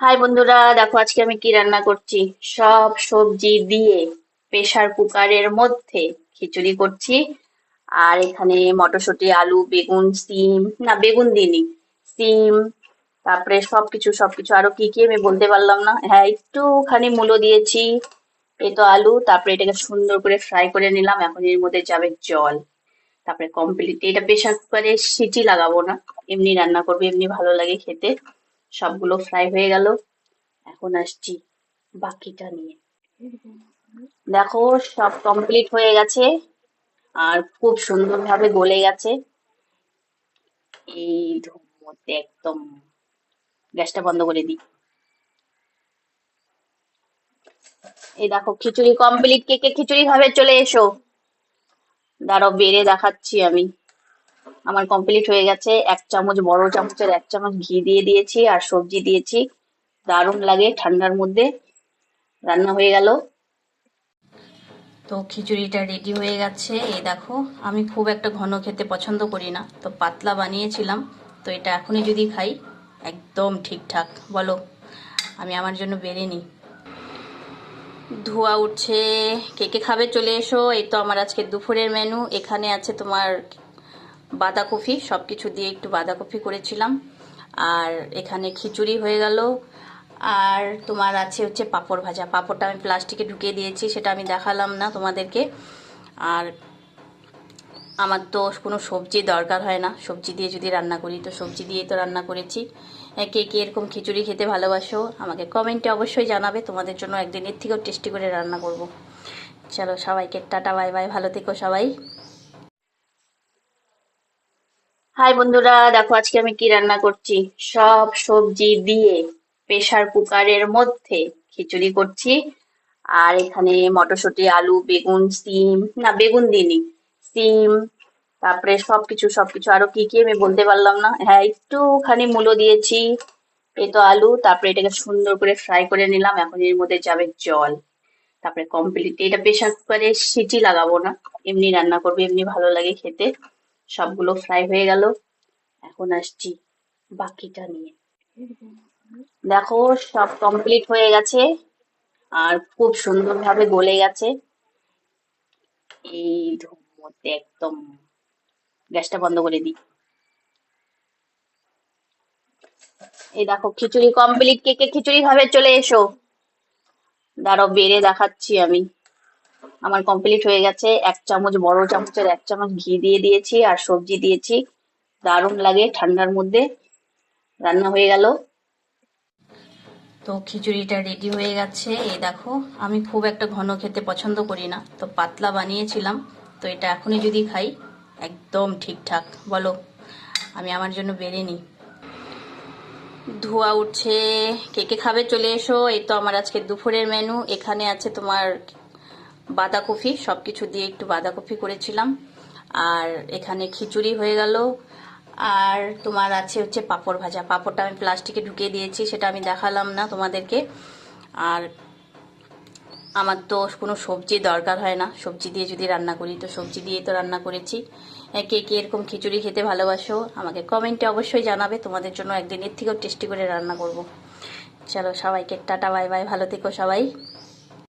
High বন্ধুরা, দেখো আজকে আমি কি রান্না করছি। সব সবজি দিয়ে প্রেসার কুকারের মধ্যে খিচুড়ি করছি। আর এখানে মটরশুঁটি, আলু, বেগুন, সিম, না বেগুন দিইনি, সিম, তারপরে সবকিছু আরো কি কি আমি বলতে পারলাম না। হ্যাঁ, একটুখানি মূলো দিয়েছি। এই তো আলু, তারপরে এটাকে সুন্দর করে ফ্রাই করে নিলাম। এখন এর মধ্যে যাবে জল। তারপরে কমপ্লিট এটা প্রেসার কুকারে সিটি লাগাবো না, এমনি রান্না করবো, এমনি ভালো লাগে খেতে। সবগুলো ফ্রাই হয়ে গেল। এখন আসছি বাকিটা নিয়ে। দেখো, সব কমপ্লিট হয়ে গেছে আর খুব সুন্দরভাবে গলে গেছে। এই মধ্যে একদম গ্যাসটা বন্ধ করে দিই। এই দেখো খিচুড়ি কমপ্লিট। কে কে খিচুড়ি খাবে চলে এসো। দাঁড়াও বেড়ে দেখাচ্ছি আমি। আমার কমপ্লিট হয়ে গেছে। এক চামচ, বড় চামচের এক চামচ ঘি দিয়ে দিয়েছি আর সবজি দিয়েছি। দারুণ লাগে ঠান্ডার মধ্যে। রান্না হয়ে গেল। তো খিচুড়িটা রেডি হয়ে গেছে। এই দেখো, আমি খুব একটা ঘন খেতে পছন্দ করি না, তো পাতলা বানিয়েছিলাম। তো এটা এখনই যদি খাই একদম ঠিকঠাক। বলো, আমি আমার জন্য বেড়ে নিই। ধোয়া উঠছে। কে কে খাবে চলে এসো। এই তো আমার আজকে দুপুরের মেনু। এখানে আছে তোমার বাঁধাকপি, সব কিছু দিয়ে একটু বাঁধাকপি করেছিলাম। আর এখানে খিচুড়ি হয়ে গেল। আর তোমার আছে হচ্ছে পাঁপড় ভাজা। পাঁপড়টা আমি প্লাস্টিকে ঢুকিয়ে দিয়েছি, সেটা আমি দেখালাম না তোমাদেরকে। আর আমার তো কোনো সবজি দরকার হয় না, সবজি দিয়ে যদি রান্না করি তো সবজি দিয়েই তো রান্না করেছি। কে কে এরকম খিচুড়ি খেতে ভালোবাসো আমাকে কমেন্টে অবশ্যই জানাবে। তোমাদের জন্য একদিন এর থেকেও টেস্টি করে রান্না করব। চলো সবাইকে টাটা, বাই বাই, ভালো থেকো সবাই। হাই বন্ধুরা, দেখো আজকে আমি কি রান্না করছি। সব সবজি দিয়ে প্রেসার কুকারের মধ্যে খিচুড়ি করছি। আর এখানে মটরশুঁটি, আলু, বেগুন, সিম, না বেগুন দিইনি, সিম, তারপরে সবকিছু আরো কি কি আমি বলতে পারলাম না। হ্যাঁ, একটুখানি মূলো দিয়েছি। এই তো আলু, তারপরে এটাকে সুন্দর করে ফ্রাই করে নিলাম। এখন এর মধ্যে যাবে জল। তারপরে কমপ্লিট এটা প্রেসার কুকারে সিটি লাগাবো না, এমনি রান্না করবো, এমনি ভালো লাগে খেতে। সবগুলো ফ্রাই হয়ে গেল। এখন আসছি বাকিটা নিয়ে। দেখো, সব কমপ্লিট হয়ে গেছে আর খুব সুন্দরভাবে গলে গেছে। এই মধ্যে একদম গ্যাসটা বন্ধ করে দিই। এই দেখো খিচুড়ি কমপ্লিট। কে কে খিচুড়ি খাবে চলে এসো। দাঁড়াও বেড়ে দেখাচ্ছি আমি। আমার কমপ্লিট হয়ে গেছে। এক চামচ, বড় চামচের এক চামচ ঘি দিয়ে দিয়েছি আর সবজি দিয়েছি। দারুণ লাগে ঠান্ডার মধ্যে। রান্না হয়ে গেল। তো খিচুড়িটা রেডি হয়ে গেছে। এই দেখো, আমি খুব একটা ঘন খেতে পছন্দ করি না, তো পাতলা বানিয়েছিলাম। তো এটা এখনই যদি খাই একদম ঠিকঠাক। বলো, আমি আমার জন্য বেড়ে নিই। ধোয়া উঠছে। কে কে খাবে চলে এসো। এই তো আমার আজকে দুপুরের মেনু। এখানে আছে তোমার বাঁধাকপি, সবকিছু দিয়ে একটু বাঁধাকপি করেছিলাম। আর এখানে খিচুড়ি হয়ে গেল। আর তোমার আছে হচ্ছে পাঁপড় ভাজা। পাঁপড়টা আমি প্লাস্টিকে ঢুকিয়ে দিয়েছি, সেটা আমি দেখালাম না তোমাদেরকে। আর আমার তো কোনো সবজি দরকার হয় না, সবজি দিয়ে যদি রান্না করি তো সবজি দিয়েই তো রান্না করেছি। কে কে এরকম খিচুড়ি খেতে ভালোবাসো আমাকে কমেন্টে অবশ্যই জানাবে। তোমাদের জন্য একদিন এর থেকেও টেস্টি করে রান্না করব। চলো সবাইকে টাটা, বাই বাই, ভালো থেকো সবাই।